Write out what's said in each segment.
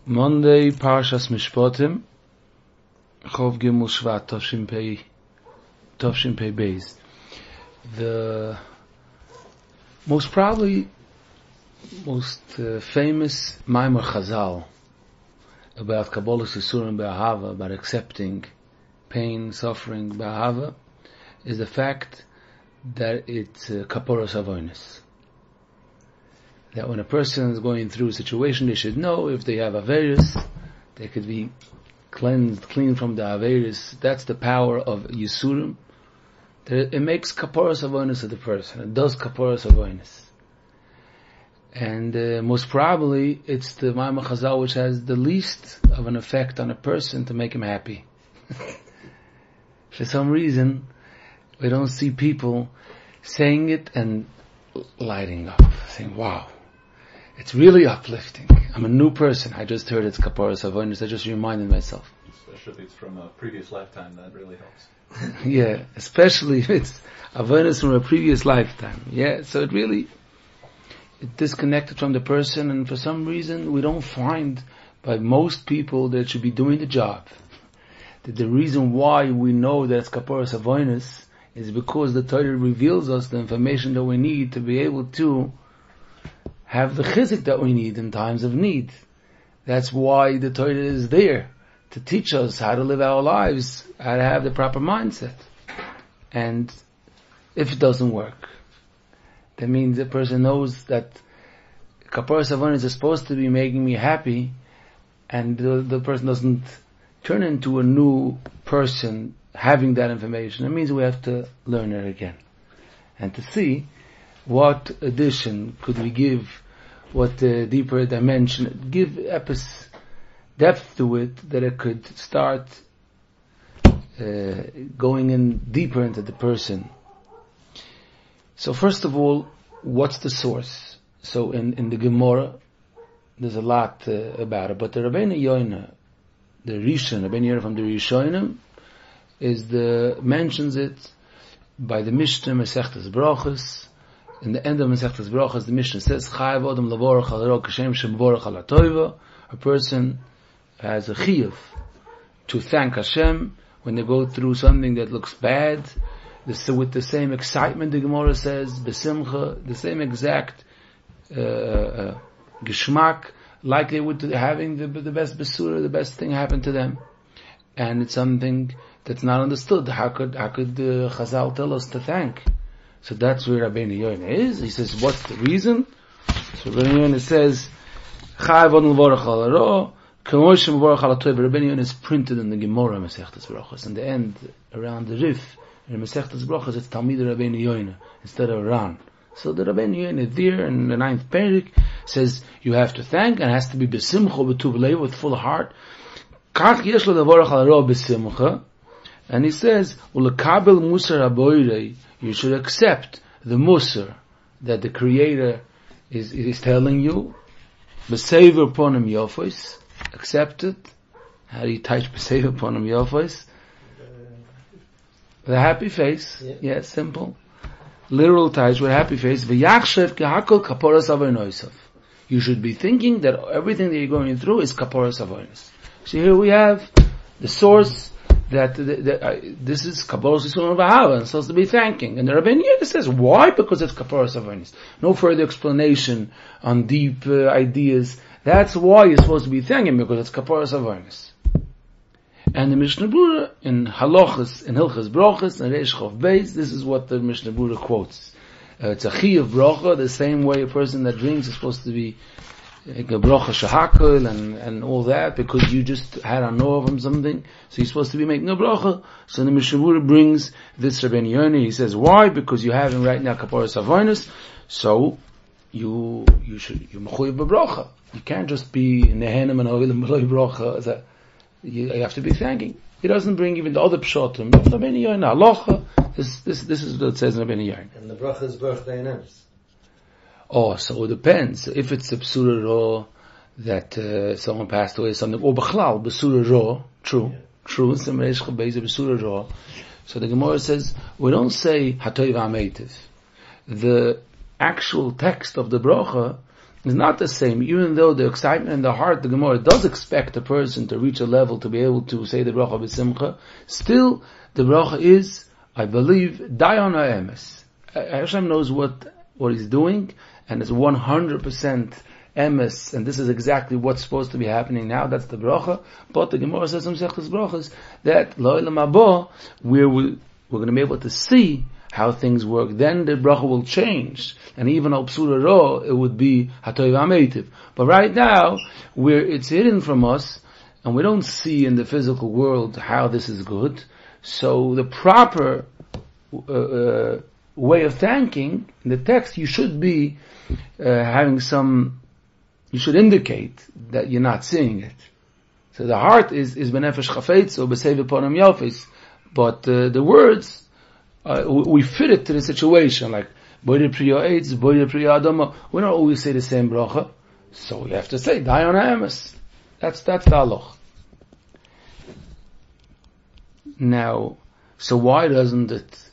Monday, Parshas Mishpatim, Chov Gimel Shvat, Tov Pei Beis. The most famous Maimer Chazal about Kabbalas Yisurim Be'ahava, about accepting pain, suffering Be'ahava, is the fact that it's Kaporas Avonos. That when a person is going through a situation, they should know if they have Averis, they could be clean from the Averis. That's the power of Yisurim. It makes Kaporas Avonos of the person. It does Kaporas Avonos. And most probably, it's the Ma'amah Chazal which has the least of an effect on a person to make him happy. For some reason, we don't see people saying it and lighting up, saying, wow, it's really uplifting. I'm a new person. I just heard it's Kaporas Avonos. I just reminded myself. Especially if it's from a previous lifetime, that really helps. Yeah, especially if it's Avonos from a previous lifetime. Yeah, so it disconnected from the person, and for some reason we don't find by most people that should be doing the job. That the reason why we know that it's Kaporas Avonos is because the Torah reveals us the information that we need to be able to have the chizik that we need in times of need. That's why the Torah is there, to teach us how to live our lives, how to have the proper mindset. And if it doesn't work, that means the person knows that Kaporas Avonos is supposed to be making me happy, and the person doesn't turn into a new person having that information. It means we have to learn it again. And to see what addition could we give, what deeper dimension, give depth to it, that it could start going in deeper into the person. So first of all, what's the source? So in the Gemara, there's a lot about it, but the Rabbeinu Yoina, the Rishon, Rabbeinu Yoina from the Rishonim, mentions it by the Mishnah Masechtas Brachos. In the end of Masechtas Brachos, the Mishnah says, Chayav Adam Lavorach Al Ro Kashem Shevorach Al Toiva. A person has a chiyuv to thank Hashem when they go through something that looks bad. With the same excitement, the Gemara says, besimcha, the same exact geschmack, like they would having the best besura, the best thing happen to them. And it's something that's not understood. How could Chazal tell us to thank? So that's where Rabbeinu Yoina is. He says, what's the reason? So Rabbeinu Yoina says, Chayav Adam L'vorach Al Ro, K'moshe M'vorach Al Toiv. Rabbeinu Yoina is printed in the Gemara Masechtas Brachos. In the end, around the Rif, in Masechtas Brachos, it's Talmid Rabbeinu Yoina instead of Ran. So the Rabbeinu Yoina there in the 9th Perik says, you have to thank, and it has to be besimcha, b'tuv lev, with full heart. Kach yesh lo L'vorach Al Ro besimcha. And he says, Ulekabel Musar Aboirei, you should accept the Musar that the Creator is telling you. B'seiver ponim yofos, accept it. How do you touch b'seiver ponim yofos? With a happy face. Yeah, simple. Literal touch with a happy face. V'yachshev kehakol kaporas avonos. You should be thinking that everything that you're going through is kaporas avonos. So here we have the source that this is Kaporas Yisurim Be'ahava, and supposed to be thanking. And the Rabbeinu Yoina says, why? Because it's Kaporas Avonos. No further explanation on deep ideas. That's why you're supposed to be thanking, because it's Kaporas Avonos. And the Mishnah Berurah in Halachas, in Hilchas Brachos, and Reish Chof Beis, this is what the Mishnah Berurah quotes. It's a chiyuv bracha, the same way a person that drinks is supposed to be a bracha shahakol and all that, because you just had a know from something, so you're supposed to be making a bracha. So the Mishnah Berurah brings this Rabbeinu Yoina. He says, why? Because you have him right now Kaporas Avonos, so you mechuyev b'bracha. You can't just be nehenim and oilim b'loi bracha. You have to be thanking. He doesn't bring even the other pshatim. Rabbeinu Yoina halacha. This is what it says in Rabbeinu Yoina. And the bracha is birthday and ends. Oh, so it depends. If it's a B'sura Ro that someone passed away, something, or B'chlal, B'sura Ro, true, some Reish Chof Beis B'sura Ro. So the Gemara says, we don't say Hatoiv HaMeitiv. The actual text of the bracha It's not the same. Even though the excitement in the heart, the Gemara does expect a person to reach a level to be able to say the bracha b'simcha, still the bracha is, I believe, dayon ha'emes. Hashem knows what he's doing, and it's 100% emes, and this is exactly what's supposed to be happening now. That's the bracha. But the Gemara says in Sechtas Brachas that lo'olam haba, we're going to be able to see how things work. Then the bracha will change, and even al psura ro, it would be hatoiv ha'meitiv. But right now, it's hidden from us, and we don't see in the physical world how this is good. So the proper way of thanking in the text, you should be you should indicate that you're not seeing it. So the heart is benefesh chafetz or b'seiv ponim yofis, but the words, we fit it to the situation, like boide priya eitz, boide priya adama. We don't always say the same bracha, so we have to say dayon ha'emes. That's the halach. Now, so why doesn't it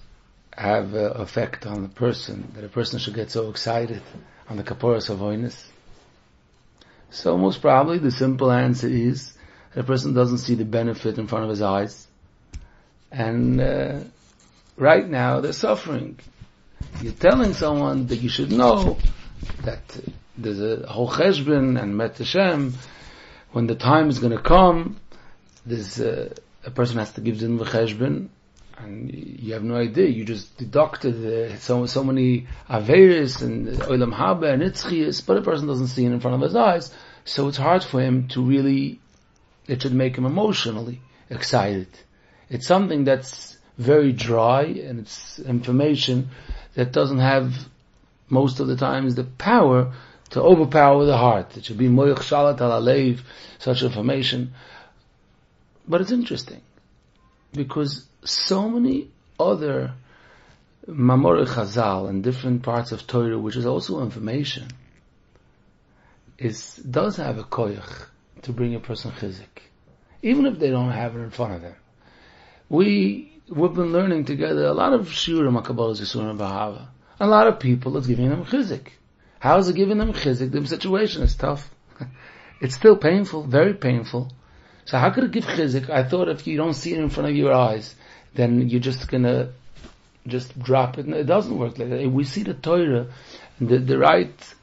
have an effect on the person, that a person should get so excited on the Kaporas Avonos? So most probably the simple answer is that a person doesn't see the benefit in front of his eyes, and right now they're suffering. You're telling someone that you should know that there's a whole cheshbon and met Hashem. When the time is going to come, there's a person has to give din v'cheshbon, and you have no idea. You just deducted so many averis and olam haba and itzchias, but a person doesn't see it in front of his eyes, so it's hard for him to really. It should make him emotionally excited. It's something that's very dry, and it's information that doesn't have most of the times the power to overpower the heart. It should be moich shalat al alev, such information. But it's interesting, because so many other mamorei chazal and different parts of Torah, which is also information, does have a koyach to bring a person chizik, even if they don't have it in front of them. We've been learning together a lot of shiurim hakabalas yisurim b'ahava. A lot of people, it's giving them chizik. How is it giving them chizik? The situation is tough. It's still painful, very painful. So how could it give chizik? I thought if you don't see it in front of your eyes, then you're just gonna just drop it. It doesn't work like that. We see the Torah, the right,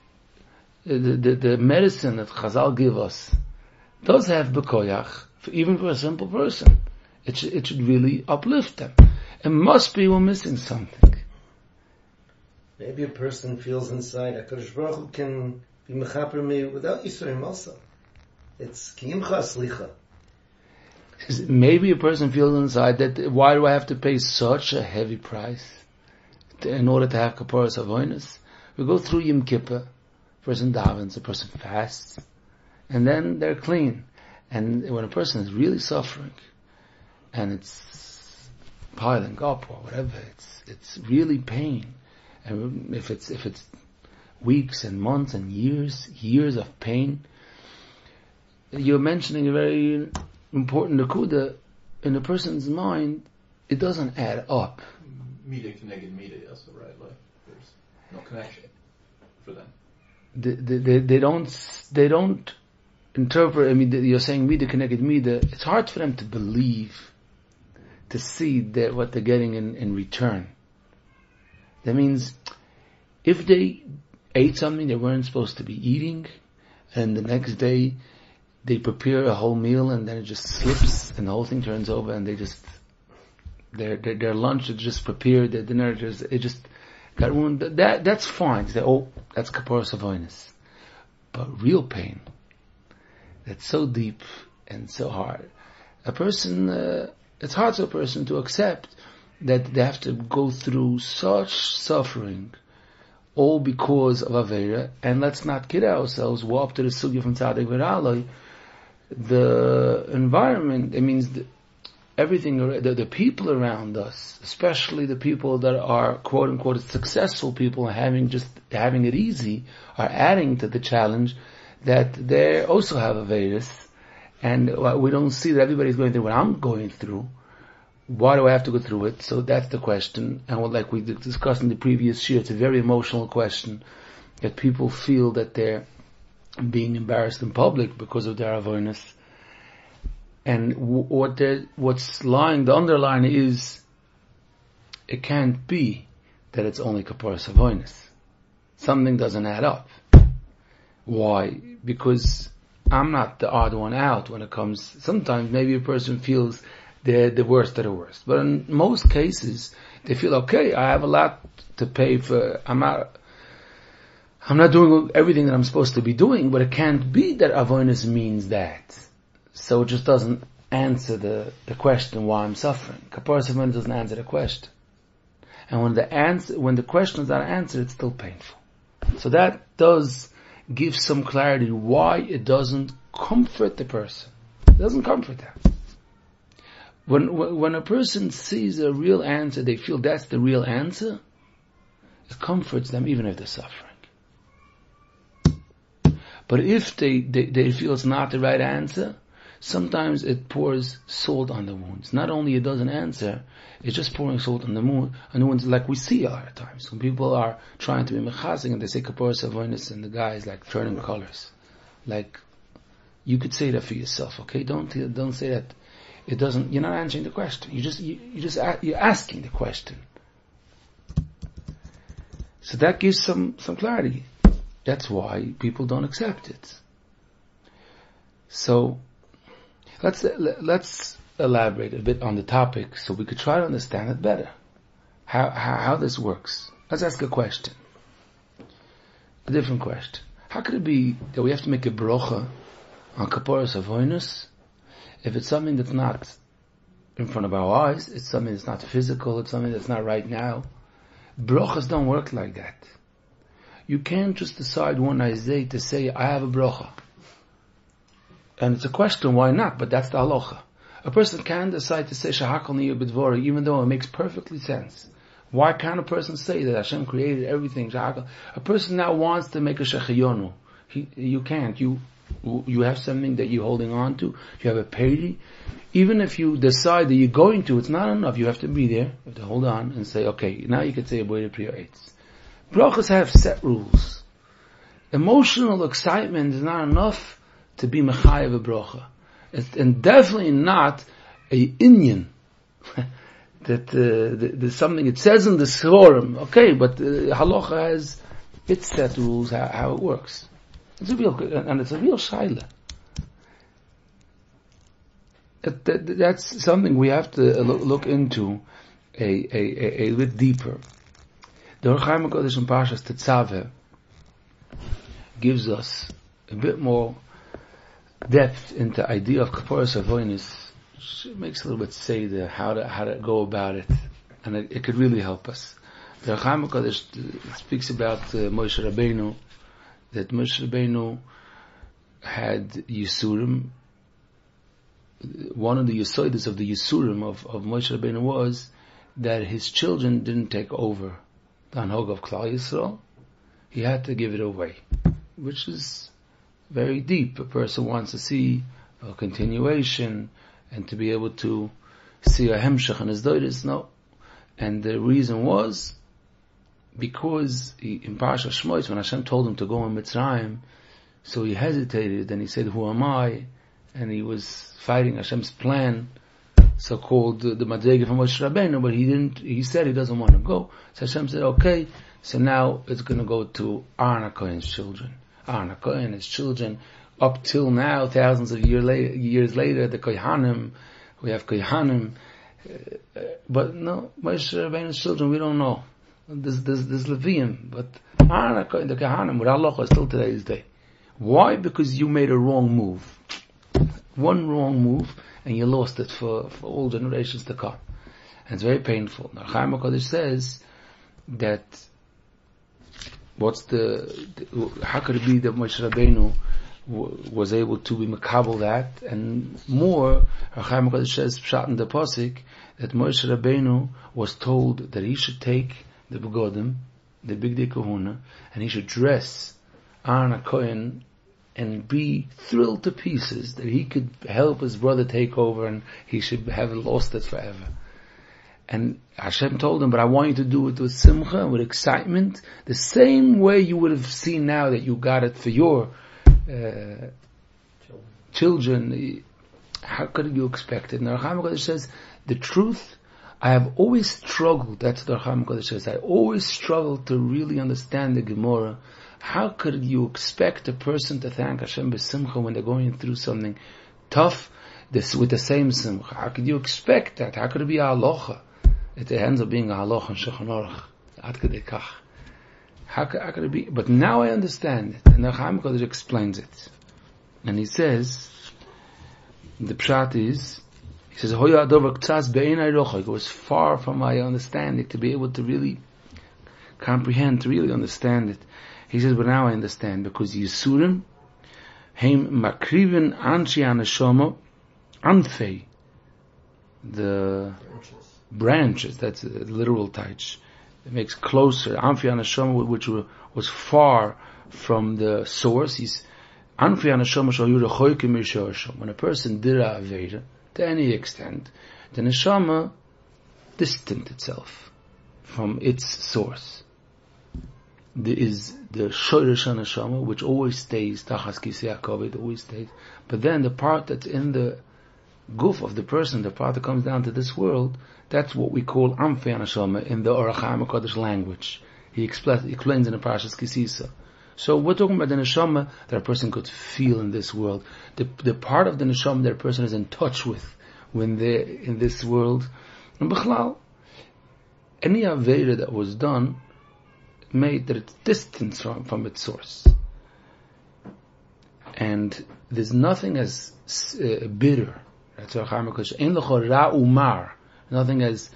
the medicine that Chazal give us does have bekoyach, even for a simple person. It should really uplift them. It must be we're missing something. Maybe a person feels inside HaKadosh Baruch Hu can be mechaper me without Yisrael also. It's kiyimcha slicha. Maybe a person feels inside that, why do I have to pay such a heavy price in order to have Kaporas Avonos? We go through Yom Kippur, a person davens, a person fasts, and then they're clean. And when a person is really suffering, and it's piling up or whatever, it's really pain. And if it's weeks and months and years of pain, you're mentioning a very important nakuda in a person's mind. It doesn't add up. Mida connected mida, also, right? Like there's no connection for them. They don't interpret. I mean, you're saying mida connected mida. It's hard for them to believe, to see that what they're getting in return. That means if they ate something they weren't supposed to be eating, and the next day they prepare a whole meal and then it just slips and the whole thing turns over, and they just their lunch is just prepared, their dinner it just got ruined. That's fine. Say, oh, that's Kaporas Avonos. But real pain, that's so deep and so hard. A person, it's hard for a person to accept that they have to go through such suffering, all because of Aveira. And let's not kid ourselves, we're up to the sugya from Tzaddik V'Raloi. The environment, it means everything, the people around us, especially the people that are quote unquote successful people, having it easy, are adding to the challenge that they also have Aveiras. And we don't see that everybody's going through what I'm going through. Why do I have to go through it? So that's the question. And like we discussed in the previous year, it's a very emotional question, that people feel that they're being embarrassed in public because of their avonos. And what's lying, the underline is, it can't be that it's only Kaporas avonos. Something doesn't add up. Why? Because I'm not the odd one out when it comes. Sometimes maybe a person feels they're the worst of the worst, but in most cases they feel okay. I have a lot to pay for. I'm not doing everything that I'm supposed to be doing, but it can't be that avonos means that. So it just doesn't answer the question why I'm suffering. Kaporas avonos doesn't answer the question, and when the question is not answered, it's still painful. So that does give some clarity why it doesn't comfort the person. It doesn't comfort them. When a person sees a real answer, they feel that's the real answer, it comforts them even if they're suffering. But if they feel it's not the right answer, sometimes it pours salt on the wounds. Not only it doesn't answer, it's just pouring salt on the wounds, like we see a lot of times. When people are trying to be mechasing and they say Kaporas avonos and the guy is like turning colors. Like, you could say that for yourself, okay? Don't say that. It doesn't, you're not answering the question. You're asking the question. So that gives some clarity. That's why people don't accept it. So, let's elaborate a bit on the topic so we could try to understand it better. How this works. Let's ask a question. A different question. How could it be that we have to make a brocha on Kaporas avonos if it's something that's not in front of our eyes, it's something that's not physical, it's something that's not right now? Brochas don't work like that. You can't just decide one day to say, I have a brocha. And it's a question, why not? But that's the halacha. A person can decide to say shahakal niyu b'dvori, even though it makes perfectly sense. Why can't a person say that Hashem created everything? Shahakal. A person now wants to make a shechayonu. You can't. You have something that you're holding on to. You have a peri. Even if you decide that you're going to, it's not enough. You have to be there. You have to hold on and say, okay, now you can say a boy priya eitz. Brachas have set rules. Emotional excitement is not enough to be mechayev a bracha. And definitely not a inyan. That there's something it says in the Sforim, okay, but halacha has its set rules how it works. It's a real shaila. That's something we have to look into a bit deeper. The Or Chaim HaKadosh in Parshas Tetzaveh gives us a bit more depth into the idea of Kaporas avonos. It makes a little bit say how to go about it, and it could really help us. The Or Chaim HaKadosh speaks about Moshe Rabbeinu, that Moshe Rabbeinu had Yisurim. One of the Yesoides of the Yisurim of Moshe Rabbeinu was that his children didn't take over the Anhog of Klal Yisrael. He had to give it away, which is very deep. A person wants to see a continuation and to be able to see a hemshech in his doiris. No. And the reason was because in Parashat Shmos, when Hashem told him to go in Mitzrayim, so he hesitated and he said, who am I? And he was fighting Hashem's plan, so-called the Madrega from Moshe Rabbeinu, but he said he doesn't want to go. So Hashem said, okay, so now it's going to go to Aaron HaKohen's children. Aaron HaKohen, his children, up till now, thousands of years later, the Kohanim, we have Kohanim, but no, Moshe Rabbeinu's children, we don't know. There's Levium, but Aaron HaKohen, the Kohanim, with Allah, is still today's day. Why? Because you made a wrong move. One wrong move, and you lost it for all generations to come. And it's very painful. Now, Chaim HaKadosh says that how could it be that Moshe Rabbeinu was able to be makabel that, and more, Chaim HaKadosh says, pshat in the pasuk, that Moshe Rabbeinu was told that he should take the begodim, the bigdei kahuna, and he should dress Aaron HaKohen and be thrilled to pieces that he could help his brother take over and he should have lost it forever. And Hashem told him, but I want you to do it with simcha, with excitement, the same way you would have seen now that you got it for your children, how could you expect it? And the Racham HaKodesh says, the truth, I have always struggled, that's what the Racham HaKodesh says, I always struggled to really understand the Gemara. How could you expect a person to thank Hashem b'simcha when they're going through something tough with the same simcha? How could you expect that? How could it be a halacha? It ends up being a halacha in Shulchan Aruch. Ad kedei kach. How could it be? But now I understand it. And the Racham HaKodesh explains it. And he says, the pshat is, he says, Hoya adover k'tzas be'enai rocha. It was far from my understanding to be able to really comprehend, to really understand it. He says, but now I understand, because Yisurim, heim makrivin anshi anashama, anfei, the branches, that's a literal taich. It makes closer, anfei anashama, which was far from the source. He's, anfei anashama shal yurechoyke mishorsham. When a person did a aveda, to any extent, the neshama distanced itself from its source. There is the shoyresh neshama, which always stays, tachas kisei hakavod, always stays. But then the part that's in the guf of the person, the part that comes down to this world, that's what we call amfei neshama in the Racham HaKodesh language. He explains in the Parashas Kisisa. So we're talking about the neshama that a person could feel in this world. The part of the neshama that a person is in touch with when they're in this world. And b'chlal, any aveda that was done made that it's distant from its source. And there's nothing as bitter. That's our Racham HaKodesh. Ein lecho ra umar. Nothing as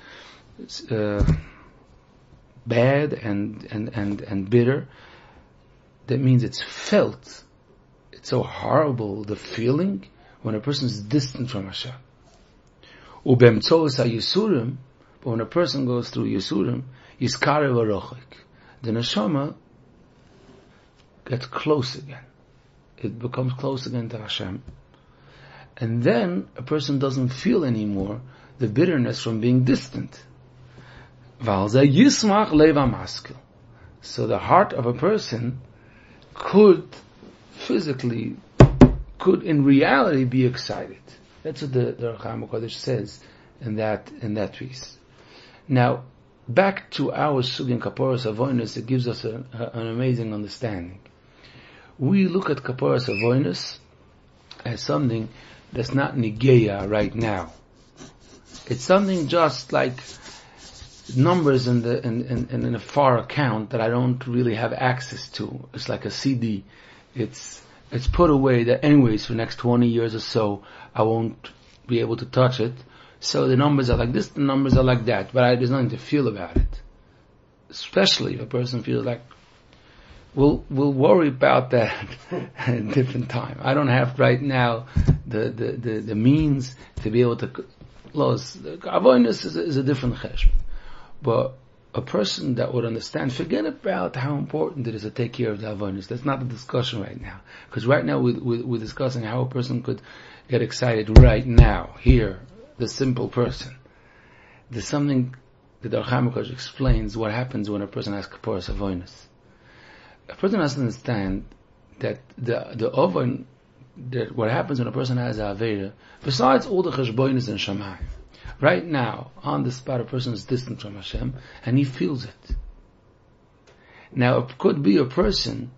bad and bitter. That means it's felt. It's so horrible, the feeling, when a person is distant from Hashem. Ubemtzolos ha-yisurim, but when a person goes through yisurim, yiskarev arochik. The neshama gets close again. It becomes close again to Hashem. And then a person doesn't feel anymore the bitterness from being distant. So the heart of a person could in reality be excited. That's what the Racham HaKodesh says in that piece. Now, back to our sugin Kaporas Avonos, it gives us an amazing understanding. We look at Kaporas Avonos as something that's not nigeya right now. It's something just like numbers in a far account that I don't really have access to. It's like a CD. It's put away that anyways for the next 20 years or so I won't be able to touch it. So the numbers are like this, the numbers are like that, but there's nothing to feel about it. Especially if a person feels like, we'll worry about that at a different time. I don't have right now the means to be able to close. Avonos is a different cheshbon. But a person that would understand, forget about how important it is to take care of the Avonos. That's not the discussion right now. Because right now we're discussing how a person could get excited right now, here, the simple person. There's something that the Racham HaKodesh explains what happens when a person has Kaporas Avonos. A person has to understand that the Avon, that what happens when a person has a Aveda, besides all the Cheshbonos and Shamayim, right now, on the spot, a person is distant from Hashem, and he feels it. Now, it could be a person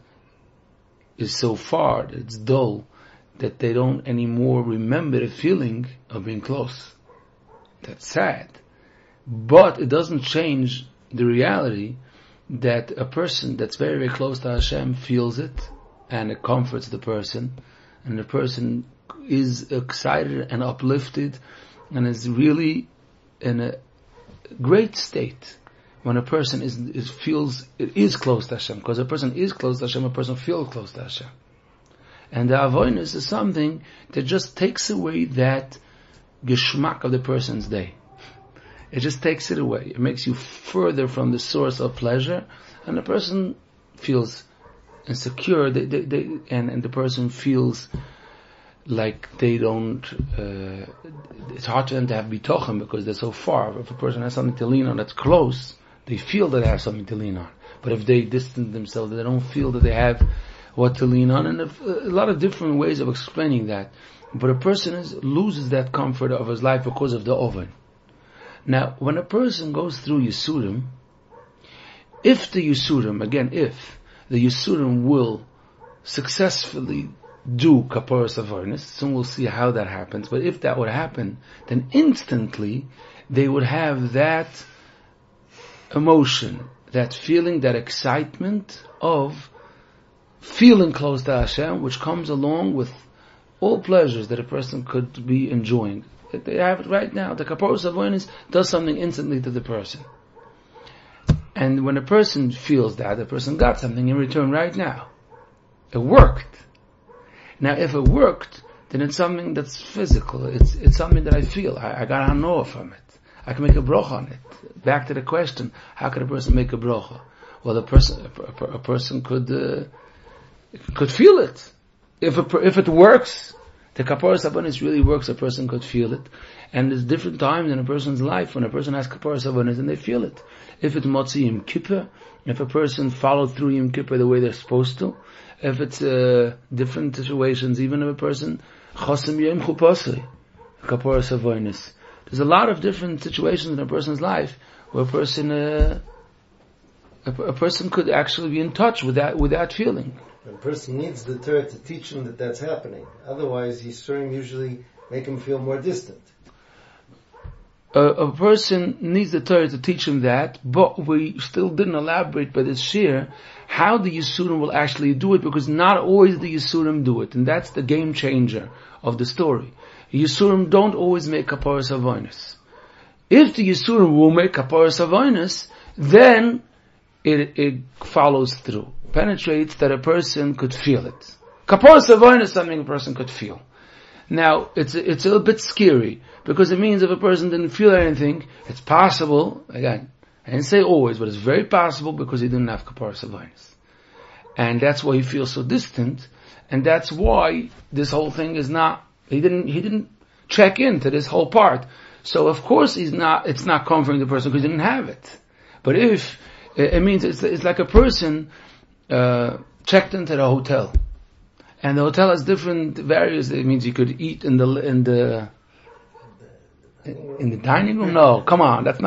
is so far that it's dull, that they don't anymore remember the feeling of being close. That's sad. But it doesn't change the reality that a person that's very, very close to Hashem feels it, and it comforts the person, and the person is excited and uplifted, and is really in a great state when a person feels it is close to Hashem. Because a person is close to Hashem, a person feels close to Hashem. And the avonos is something that just takes away that geschmack of the person's day. It just takes it away. It makes you further from the source of pleasure, and the person feels insecure, and the person feels like they don't, it's hard for them to have bitochen because they're so far. If a person has something to lean on that's close, they feel that they have something to lean on. But if they distance themselves, they don't feel that they have what to lean on, and a lot of different ways of explaining that. But a person loses that comfort of his life because of the oven. Now, when a person goes through Yisurim, if the Yisurim will successfully do Kaporas Avonos, soon we'll see how that happens, but if that would happen, then instantly they would have that emotion, that feeling, that excitement of feeling close to Hashem, which comes along with all pleasures that a person could be enjoying. They have it right now. The Kaporas Avonos does something instantly to the person. And when a person feels that, the person got something in return right now. It worked. Now if it worked, then it's something that's physical. It's something that I feel. I got a hanoah from it. I can make a bracha on it. Back to the question, how could a person make a bracha? Well, a person could feel it. If it works, the Kaporas Avonos really works, a person could feel it. And there's different times in a person's life when a person has Kaporas Avonos and they feel it. If it's Motzi Yom Kippur, if a person followed through Yom Kippur the way they're supposed to, if it's different situations, even if a person Chosim Yom Chupasei, Kaporas Avonos. There's a lot of different situations in a person's life where a person could actually be in touch with that feeling. A person needs the Torah to teach him that that's happening. Otherwise, Yisurim usually make him feel more distant. A person needs the Torah to teach him that, but we still didn't elaborate by this shir how the Yisurim will actually do it, because not always the Yisurim do it, and that's the game changer of the story. Yisurim don't always make Kaporas Avonos. If the Yisurim will make Kaporas Avonos, then it follows through, penetrates that a person could feel it. Kaporas Avonos is something a person could feel. Now, it's a little bit scary, because it means if a person didn't feel anything, it's possible, again, I didn't say always, but it's very possible because he didn't have Kaporas Avonos. And that's why he feels so distant, and that's why this whole thing is not, he didn't check into this whole part. So of course it's not comforting the person because he didn't have it. But if, it means it's like a person, checked into the hotel. And the hotel has different various, it means you could eat in the dining room? No, come on, that's a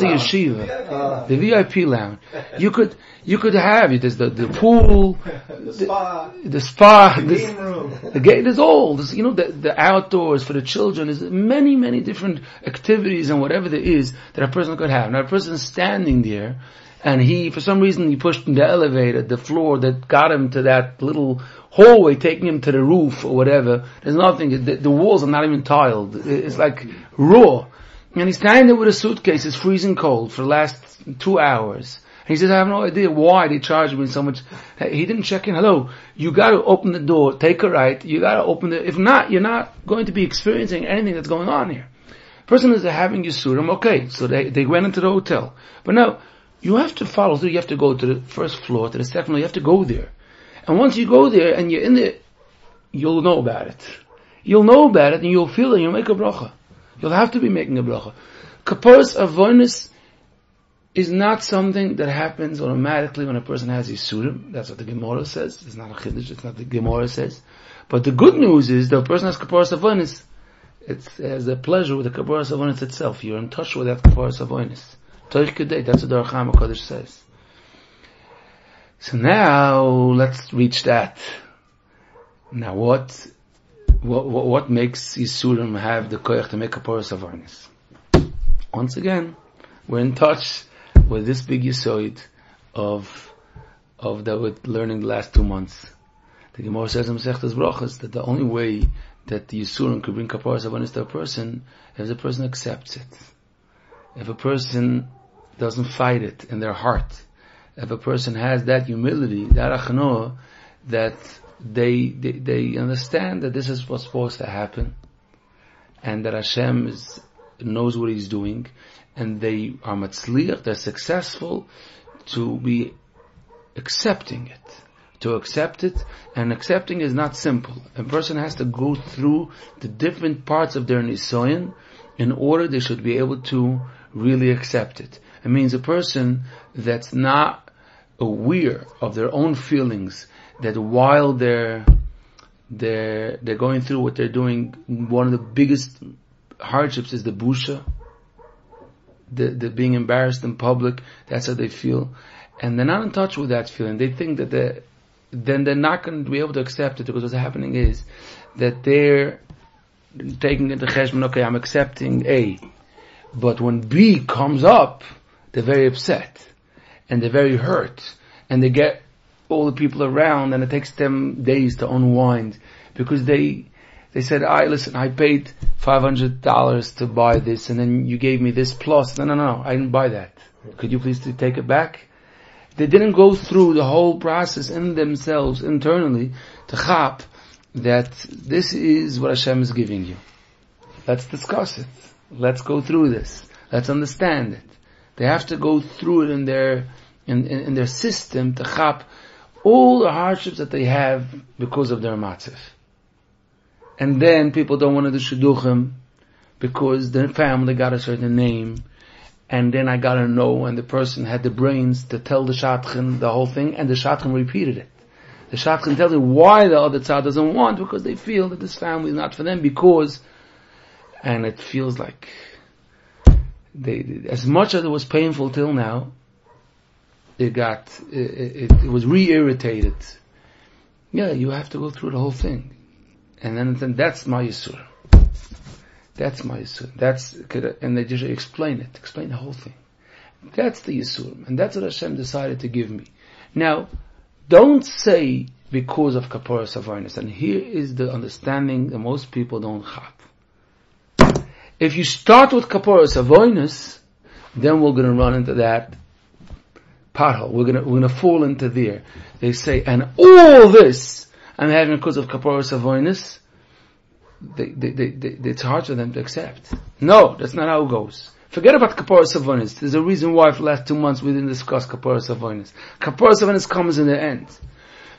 yeshiva. The VIP lounge. You could have it. There's the pool, the spa, the game room. The gate is all. The outdoors for the children. There's many different activities and whatever there is that a person could have. Now a person is standing there, and for some reason he pushed in the elevator, the floor that got him to that little hallway taking him to the roof or whatever. There's nothing, the walls are not even tiled. It's like raw. And he's standing there with a suitcase, it's freezing cold for the last 2 hours. And he says, I have no idea why they charged me so much. He didn't check in. Hello, you gotta open the door, take a right, you gotta open if not, you're not going to be experiencing anything that's going on here. Person is having Yisurim, okay, so they went into the hotel. But now, you have to follow through, you have to go to the first floor, to the second floor, you have to go there. And once you go there and you're in there, you'll know about it. You'll know about it and you'll feel it and you'll make a bracha. You'll have to be making a bracha. Kaporas Avonos is not something that happens automatically when a person has Yisurim. That's what the Gemara says. It's not a Chiddush, it's not the Gemara says. But the good news is that a person has Kaporas Avonos, it has a pleasure with the Kaporas Avonos itself. You're in touch with that Kaporas Avonos. Torich Kedei, that's what the Archam HaKadosh says. So now, let's reach that. Now what makes Yisurim have the koyach to make Kaporas Avonos? Once again, we're in touch with this big Yisoid of that we're learning the last 2 months. The Gemara says in Masechtas Brachos that the only way that the Yisurim could bring Kaporas Avonos to a person is if the person accepts it. If a person doesn't fight it in their heart, if a person has that humility, that achnoah, that they understand that this is what's supposed to happen, and that Hashem knows what He's doing, and they are matzliach, they're successful to be accepting it. To accept it, and accepting is not simple. A person has to go through the different parts of their nisoyin in order they should be able to really accept it. It means a person that's not aware of their own feelings, that while they're going through what they're doing, one of the biggest hardships is the busha, the being embarrassed in public. That's how they feel, and they're not in touch with that feeling. They think that then they're not going to be able to accept it, because what's happening is that they're taking into cheshbon, okay, I'm accepting A, but when B comes up, they're very upset, and they're very hurt, and they get all the people around, and it takes them days to unwind, because they said, listen, I paid $500 to buy this, and then you gave me this plus. No, I didn't buy that. Could you please take it back? They didn't go through the whole process in themselves, internally, to chap that this is what Hashem is giving you. Let's discuss it. Let's go through this. Let's understand it. They have to go through it in their system to chap all the hardships that they have because of their matzif. And then people don't want to do shidduchim because the family got a certain name, and then I gotta know, and the person had the brains to tell the shadchan the whole thing, and the shadchan repeated it. The shadchan tells you why the other tzad doesn't want, because they feel that this family is not for them, and it feels like as much as it was painful till now, it was re-irritated. Yeah, you have to go through the whole thing. And then that's my Yisur. That's my Yisur. And they just explain the whole thing. That's the Yisur. And that's what Hashem decided to give me. Now, don't say because of Kaporas Avonos. And here is the understanding that most people don't have. If you start with Kaporas Avonos, then we're going to run into that pothole. We're going to fall into there. They say, and all this I'm having because of Kaporas Avonos, it's hard for them to accept. No, that's not how it goes. Forget about Kaporas Avonos. There's a reason why for the last 2 months we didn't discuss Kaporas Avonos. Kaporas Avonos comes in the end.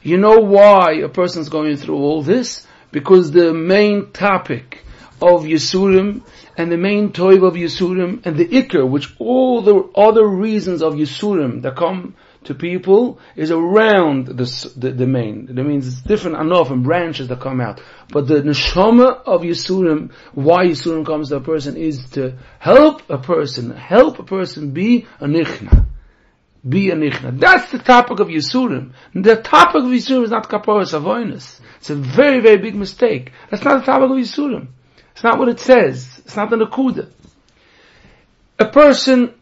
You know why a person's going through all this? Because the main topic of Yisurim, and the main toiv of Yisurim, and the Iker, which all the other reasons of Yisurim that come to people, is around the main. That means it's different enough and branches that come out. But the neshama of Yisurim, why Yisurim comes to a person, is to help a person be a nichna. Be a nichna. That's the topic of Yisurim. The topic of Yisurim is not Kaporas Avonos. It's a very, very big mistake. That's not the topic of Yisurim. It's not what it says. It's not the Nakuda. A person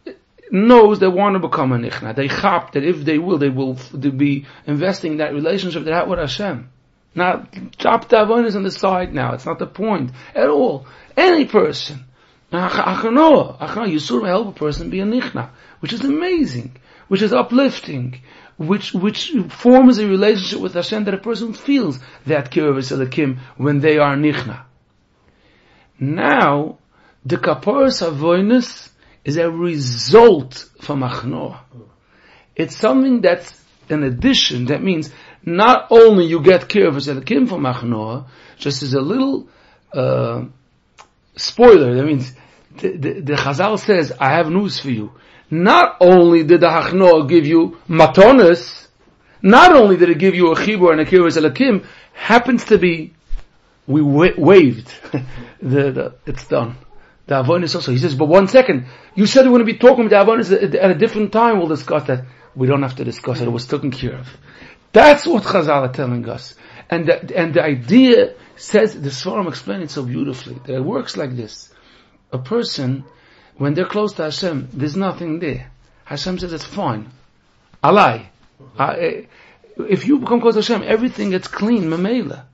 knows they want to become a nichna. They chap that if they will be investing in that relationship they have with Hashem. Now, chop the avonos on the side now. It's not the point at all. Any person. Yisur help a person be a nichna, which is amazing, which is uplifting, which forms a relationship with Hashem that a person feels that kiruvus elikim when they are nichna. Now, the Kaporas Avonos is a result from Achnoah. It's something that's an addition. That means not only you get kiruvus elikim from Achnoah, just as a little spoiler. That means the Chazal says, I have news for you. Not only did the Achnoah give you matonis, not only did it give you a chibur and a kiruvus elikim, happens to be we waived. It's done. The Avonos also. He says, but 1 second, you said we're going to be talking about the Avonos at a different time, we'll discuss that. We don't have to discuss it, it was taken care of. That's what Chazal are telling us. And the idea says, the Svarim explain it so beautifully, that it works like this. A person, when they're close to Hashem, there's nothing there. Hashem says it's fine. Alai. If you become close to Hashem, everything gets clean, mamela.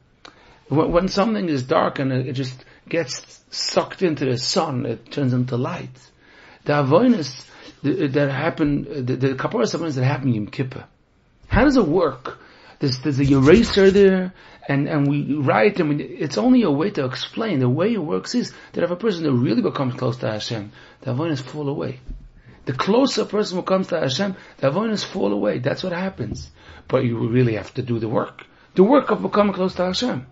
When something is dark and it just gets sucked into the sun, it turns into light. The avonos that happen, the Kaporas Avonos that happen in Yom Kippur. How does it work? There's a eraser there, and we write, and it's only a way to explain. The way it works is that if a person that really becomes close to Hashem, the avonos fall away. The closer a person becomes to Hashem, the avonos fall away. That's what happens. But you really have to do the work of becoming close to Hashem.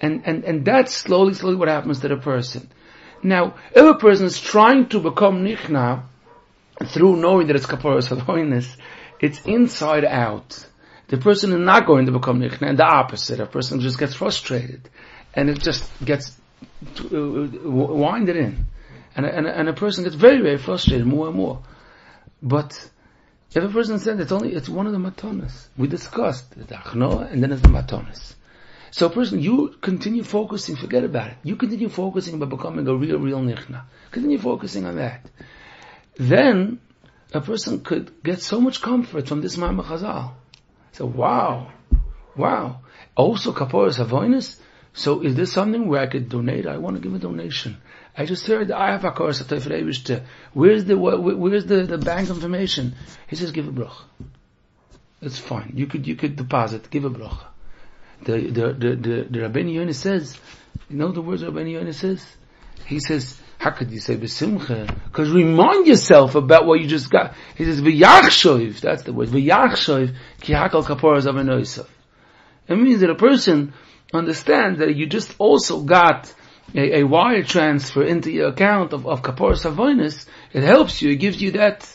And that's slowly what happens to the person. Now, if a person is trying to become nichna through knowing that it's Kaporas Avonos, it's inside out. the person is not going to become nichna, and the opposite. A person just gets frustrated, and it just gets winded in, and a person gets very, very frustrated more and more. But if a person said it's one of the matonas. We discussed the achno, and then it's the matonas. So a person, you continue focusing, forget about it. You continue focusing by becoming a real nichna. Continue focusing on that. Then a person could get so much comfort from this Ma'amar Chazal. So wow. Also Kaporas Avonos. So is this something where I could donate? I want to give a donation. I just heard I have a course at Where's the bank information? He says give a bracha. It's fine. You could deposit, give a bracha. The Rabbeinu Yonah says, you know the words Rabbeinu Yonah says? He says, how could you say b'simcha? Because remind yourself about what you just got. He says, v'yachshoiv, that's the word, v'yachshoiv, ki hakal kaporas avanoisav. It means that a person understands that you just also got a wire transfer into your account of kaporas avonos. It helps you, it gives you that,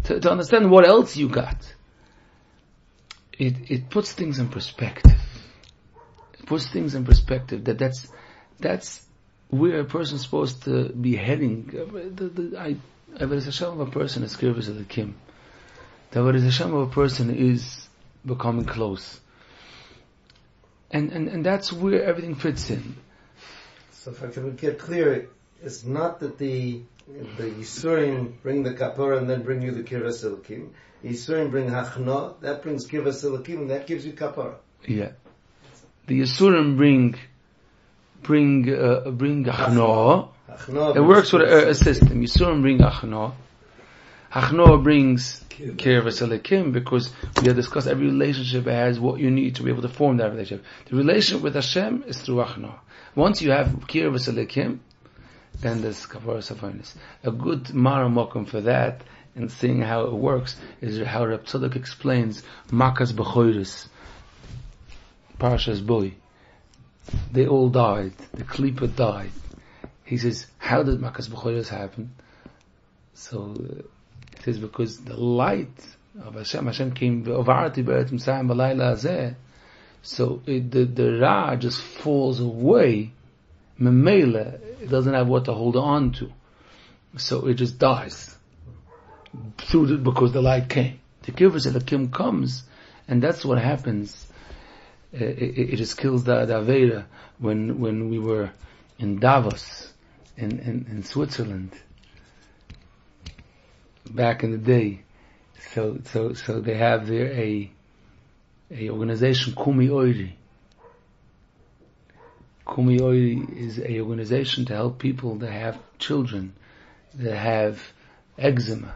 to understand what else you got. It puts things in perspective. That's where a person's supposed to be heading. I Avodas Hashem of a person is kirvus elikim. The Avodas Hashem of a person is becoming close. And that's where everything fits in. So if I can get clear, it's not that the Yisurim bring the Kapora and then bring you the kirvus elikim. The Yisurim bring Hachno, that brings kirvus elikim, and that gives you Kapora. Yeah. The Yisurim bring Achno. It works with a system. Yisurim bring Achno. Achno brings kirvus elikim, because we have discussed every relationship has what you need to be able to form that relationship. The relationship with Hashem is through Achno. Once you have kirvus elikim, then there's kaporas avonos. A good maramokum for that, and seeing how it works, is how Reb Tzadok explains Makas B'choiris, Parashas Boi. They all died. The Klippa died. He says, how did Makas B'choiris happen? So it is because the light of Hashem came V'ovarti B'eret Mitzrayim B'layla Hazeh. So the Ra just falls away. Memela, it doesn't have what to hold on to. So it just dies. Because the light came. The kirvus elikim comes, and that's what happens. It just kills the Aveda. When we were in Davos, in Switzerland, back in the day. So they have there a organization, Kumi Oiri. Kumi Oiri is a organization to help people that have children that have eczema,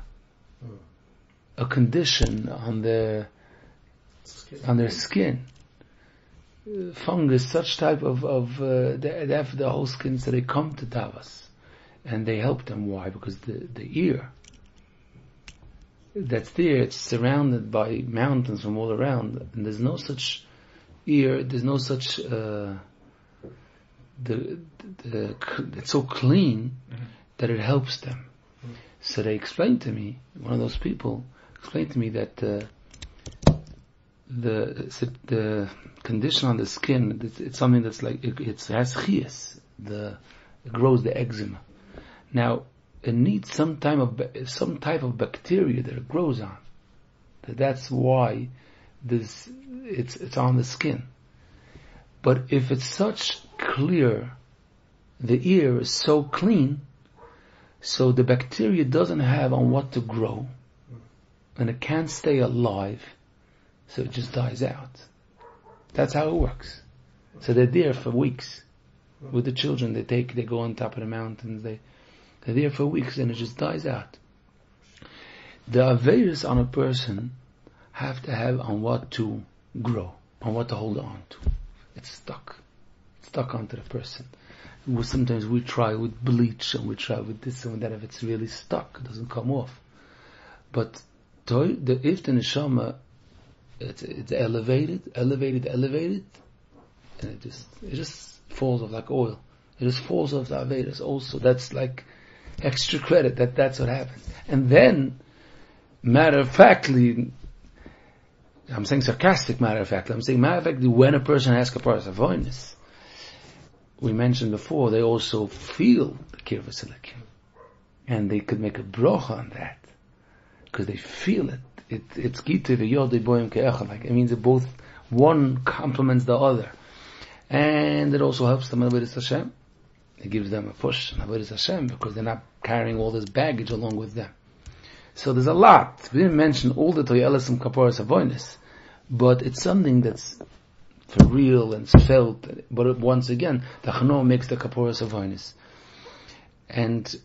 a condition on their skin, fungus, such type of they have the whole skin. So they come to Davos and they help them. Why? Because the ear that's there, it's surrounded by mountains from all around, and there's no such ear. There's no such it's so clean that it helps them. So they explained to me, one of those people explained to me that the condition on the skin, it's something that's like it has chias, it grows the eczema. Now it needs some type of bacteria that it grows on. That's why it's on the skin. But if it's such clear, the ear is so clean, so the bacteria doesn't have on what to grow, and it can't stay alive, so it just dies out. That's how it works. So they're there for weeks with the children. They go on top of the mountains. They're there for weeks, and it just dies out. The aveirus on a person have to have on what to grow, on what to hold on to. It's stuck onto the person. Sometimes we try with bleach, and we try with this and with that. If it's really stuck, it doesn't come off. But if the neshama, it's elevated, and it just falls off like oil. It just falls off the aveirus also. That's like extra credit. That's what happens. And then, matter of factly, I'm saying sarcastic matter of fact. I'm saying matter of fact, when a person has Kaporas Avonos, we mentioned before, they also feel the Kirvas Elikim. And they could make a brocha on that. Because they feel it. It's Gita v'yodei boim ke'echad. Like, it means that both, one complements the other. And it also helps them in Avodas Hashem. It gives them a push in Avodas Hashem because they're not carrying all this baggage along with them. So there's a lot. We didn't mention all the Toyelas and Kaporas Avonos, but it's something that's for real and felt. But once again, the Chano makes the Kaporas Avonos. And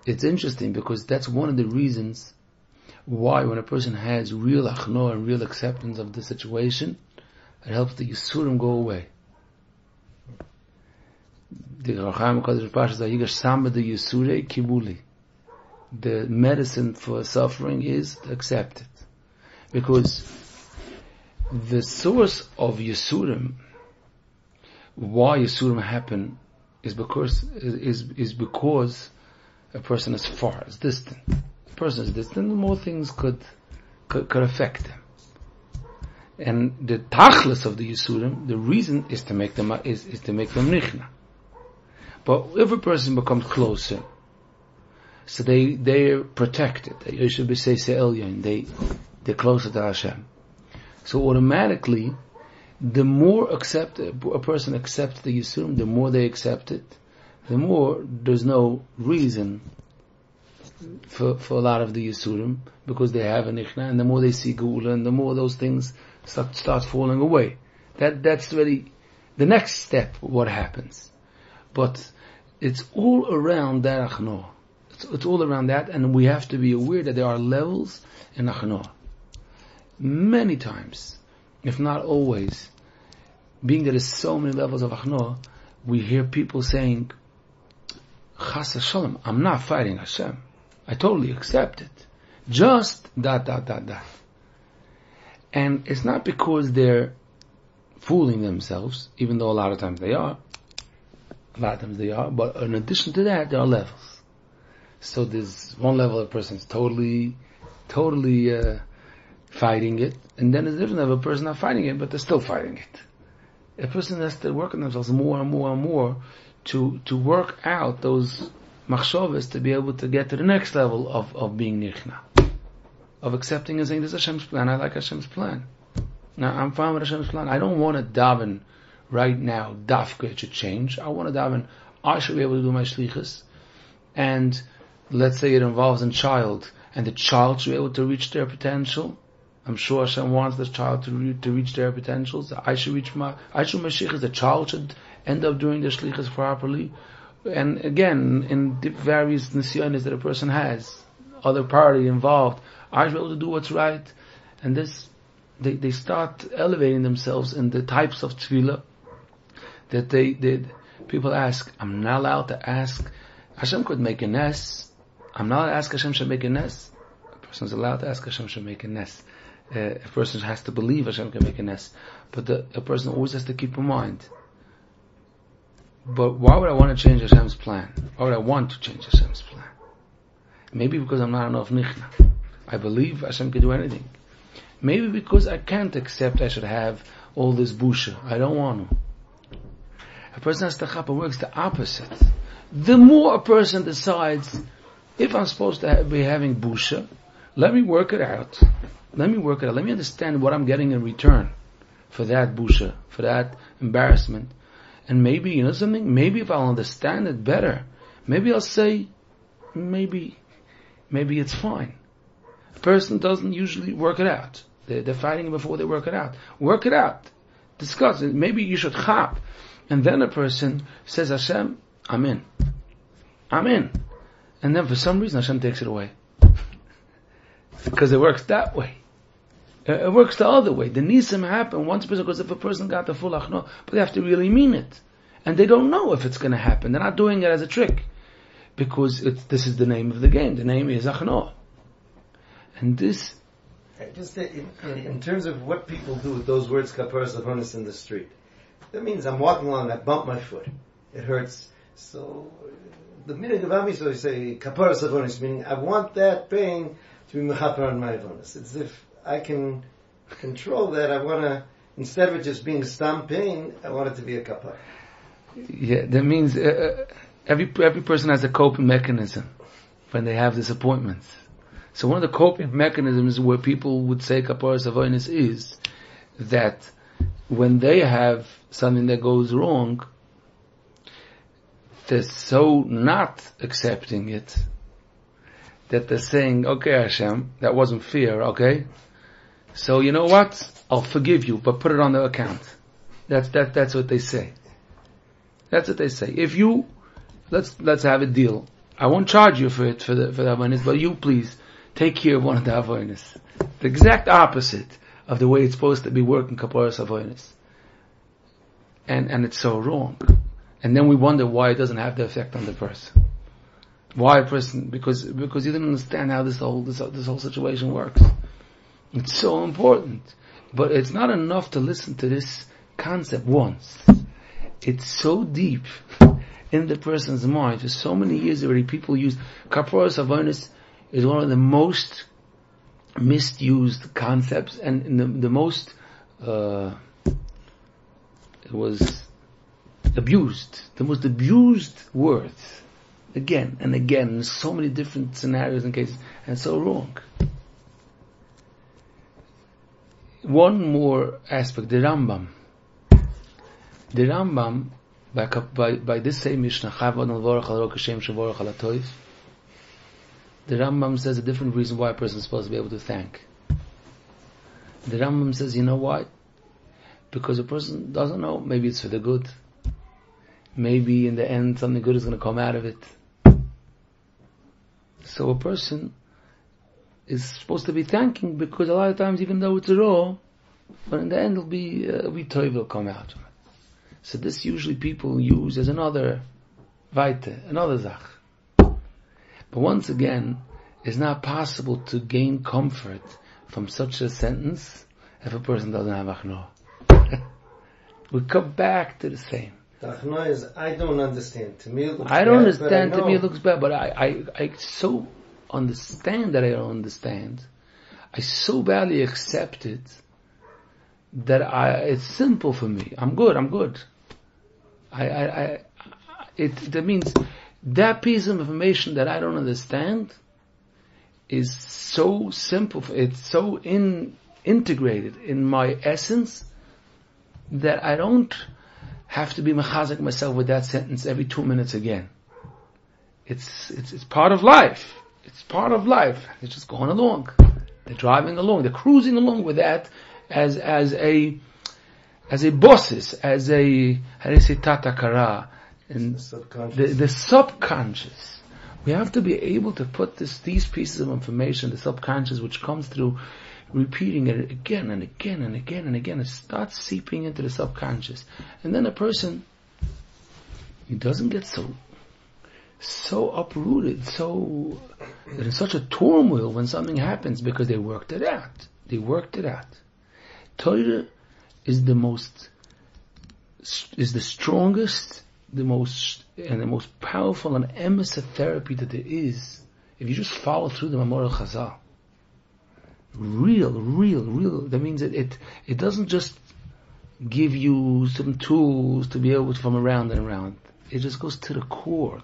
it's interesting because that's one of the reasons why when a person has real Chano and real acceptance of the situation, it helps the Yisurim go away. The Racham Kodesh Pasha Zayigash Samba the Yisurei Kibuli. The medicine for suffering is to accept it. Because the source of Yisurim, why Yisurim happen, is because a person is far, is distant. A person is distant, more things could affect them. And the tachlis of the Yisurim, the reason is to make them nichna. But if a person becomes closer, so they're protected. They're closer to Hashem. So automatically, the more a person accepts the Yisurim, the more they accept it, the more there's no reason for a lot of the Yisurim, because they have a nichna, and the more they see Geula, and the more those things start falling away. That's really the next step, what happens. But it's all around that achno. It's all around that, and we have to be aware that there are levels in achno. Many times, if not always, being that there's so many levels of achno, we hear people saying, Chas Hashem, I'm not fighting Hashem. I totally accept it. Just ... And it's not because they're fooling themselves, even though a lot of times they are. But in addition to that, there are levels. So there's one level of a person is totally fighting it, and then there's a different level of a person not fighting it, but they're still fighting it. A person has to work on themselves more and more and more to work out those machshavas to be able to get to the next level of being nichna, of accepting and saying, this is Hashem's plan, I like Hashem's plan. Now, I'm fine with Hashem's plan. I don't want to daven right now, dafka, it should change. I want to daven, I should be able to do my shlichus, and let's say it involves a child, and the child should be able to reach their potential. I'm sure Hashem wants the child to reach their potentials. I should reach my shlichus. The child should end up doing their shlichus properly. And again, in the various nisyonis that a person has, other party involved, I should be able to do what's right. And this, they start elevating themselves in the types of tefillah that people ask. I'm not allowed to ask. Hashem could make a nes. I'm not allowed to ask Hashem should make a nes. A person is allowed to ask Hashem should make a nes. A person has to believe Hashem can make a nes. But a person always has to keep in mind, but why would I want to change Hashem's plan? Why would I want to change Hashem's plan? Maybe because I'm not enough nichna. I believe Hashem can do anything. Maybe because I can't accept I should have all this busha. I don't want to. A person has to chapa works the opposite. The more a person decides, if I'm supposed to be having busha, let me work it out. Let me understand what I'm getting in return for that busha, for that embarrassment. And maybe, you know something? Maybe if I'll understand it better, maybe I'll say, maybe it's fine. A person doesn't usually work it out. They're fighting before they work it out. Work it out. Discuss it. Maybe you should chap. And then a person says, Hashem, I'm in. And then for some reason Hashem takes it away. Because it works that way. It works the other way. The nisim happen once a person, because if a person got the full achno, but they have to really mean it. And they don't know if it's going to happen. They're not doing it as a trick. Because this is the name of the game. The name is achno. And this... Just in terms of what people do with those words, Kaporas Avonos, in the street. That means I'm walking along, I bump my foot. It hurts. So, the meaning of Ami, so you say, Kaporas Avonos, meaning I want that pain to be mechaper on my Avonos. It's as if I can control that. I want to, instead of it just being stam pain, I want it to be a kapara. Yeah, that means every person has a coping mechanism when they have disappointments. So one of the coping mechanisms where people would say Kaporas Avonos is that when they have something that goes wrong, they're so not accepting it that they're saying, okay Hashem, that wasn't fair, okay? So you know what? I'll forgive you, but put it on the account. That's what they say. That's what they say. If you, let's have a deal. I won't charge you for it, for the Avonos, but you please take care of one of the Avonos. The exact opposite of the way it's supposed to be working Kaporas Avonos. And it's so wrong. And then we wonder why it doesn't have the effect on the person. Why a person? Because you didn't understand how this whole situation works. It's so important. But it's not enough to listen to this concept once. It's so deep in the person's mind. For so many years already, people use Kaporas Avonos is one of the most misused concepts and the most it was abused. The most abused words. Again and again, in so many different scenarios and cases, and so wrong. One more aspect, the Rambam. The Rambam, by this same Mishnah, the Rambam says a different reason why a person is supposed to be able to thank. The Rambam says, you know why? Because a person doesn't know, maybe it's for the good. Maybe in the end something good is going to come out of it. So a person is supposed to be thanking because a lot of times, even though it's raw, but in the end it'll be toiv will come out. So this usually people use as another weite, another zach. But once again, it's not possible to gain comfort from such a sentence if a person doesn't have achno. We come back to the same. The achno is, I don't understand. To me it looks I don't bad, understand, to me it looks bad, but I so understand that I don't understand. I so badly accept it that it's simple for me. I'm good. That means that piece of information that I don't understand is so simple, it's so integrated in my essence that I don't have to be mechazik myself with that sentence every 2 minutes again. It's part of life. It's part of life. They're just going along. They're driving along. They're cruising along with that as a bosses, as a, how do you say, tatakara, and the subconscious. We have to be able to put these pieces of information, the subconscious, which comes through repeating it again and again and again and again. It starts seeping into the subconscious. And then a person, he doesn't get so uprooted, so in such a turmoil when something happens because they worked it out. Torah is the strongest, the most powerful and emissative therapy that there is. If you just follow through the Mamor Chazal, real. That means it doesn't just give you some tools to be able to from around and around. It just goes to the core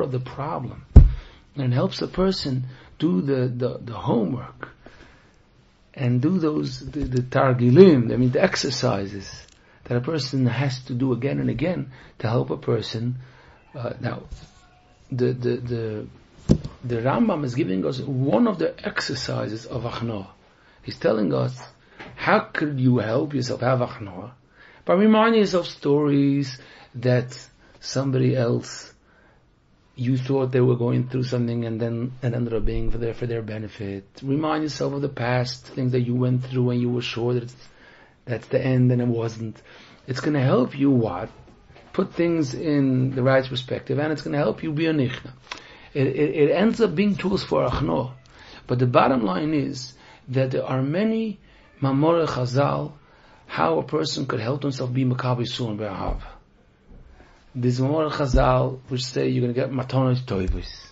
of the problem, and helps a person do the homework and do the targilim. I mean the exercises that a person has to do again and again to help a person. Now, the Rambam is giving us one of the exercises of achnoah. He's telling us how could you help yourself have achnoah by reminding yourself stories that somebody else, you thought they were going through something and then it ended up being for their benefit. Remind yourself of the past, things that you went through and you were sure that that's the end and it wasn't. It's going to help you put things in the right perspective, and it's going to help you be a nichna. It ends up being tools for achnoah. But the bottom line is that there are many mamorei chazal how a person could help himself be makabi sun be'ahav. There's mamorei chazal which say you're going to get matonot toivos.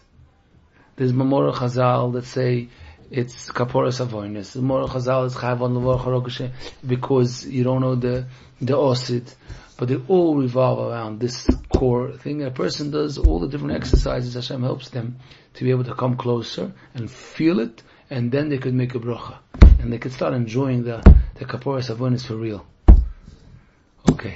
There's mamorei chazal that say it's Kaporas Avonos. The more Chazal is Chayav on Levar Charokoshe, because you don't know the Osid. But they all revolve around this core thing. A person does all the different exercises. Hashem helps them to be able to come closer and feel it, and then they could make a bracha. And they could start enjoying the Kaporas Avonos for real. Okay.